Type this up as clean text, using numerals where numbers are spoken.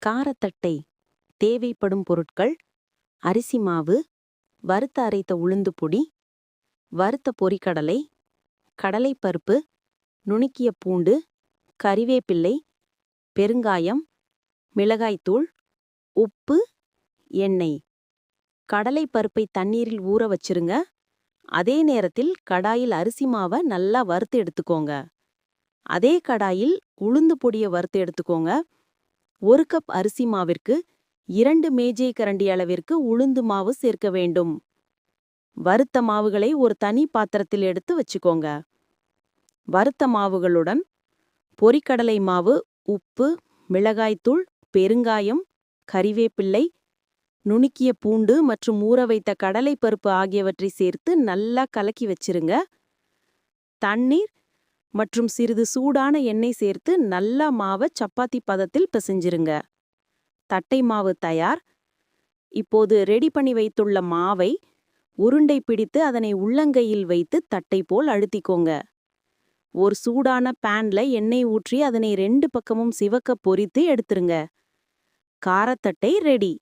காரத்தட்டை தேவைப்படும் பொருட்கள்: அரிசி மாவு, வறுத்த அரைத்த உளுந்து பொடி, வறுத்த பொரிக்கடலை, கடலைப்பருப்பு, நுணுக்கிய பூண்டு, கறிவேப்பிள்ளை, பெருங்காயம், மிளகாய்த்தூள், உப்பு, எண்ணெய். கடலைப்பருப்பை தண்ணீரில் ஊற வச்சிருங்க. அதே நேரத்தில் கடாயில் அரிசி மாவை நல்லா வறுத்து எடுத்துக்கோங்க. அதே கடாயில் உளுந்து பொடியை வறுத்து எடுத்துக்கோங்க. 1 கப் அரிசி மாவிற்கு 2 மேஜை கரண்டி அளவிற்கு உளுந்து மாவு சேர்க்க வேண்டும். வறுத்த மாவுகளை ஒரு தனி பாத்திரத்தில் எடுத்து வச்சுக்கோங்க. வறுத்த மாவுகளுடன் பொரிக்கடலை மாவு, உப்பு, மிளகாய்த்தூள், பெருங்காயம், கறிவேப்பிள்ளை, நுணுக்கிய பூண்டு மற்றும் ஊற வைத்த கடலைப்பருப்பு ஆகியவற்றை சேர்த்து நல்லா கலக்கி வச்சிருங்க. தண்ணீர் மற்றும் சிறிது சூடான எண்ணெய் சேர்த்து நல்லா மாவை சப்பாத்தி பதத்தில் பிசைஞ்சிருங்க. தட்டை மாவு தயார். இப்போது ரெடி பண்ணி வைத்துள்ள மாவை உருண்டை பிடித்து அதனை உள்ளங்கையில் வைத்து தட்டை போல் அழுத்திக்கோங்க. ஒரு சூடான பேன்ல எண்ணெய் ஊற்றி அதனை 2 பக்கமும் சிவக்க பொரித்து எடுத்துருங்க. காரத்தட்டை ரெடி.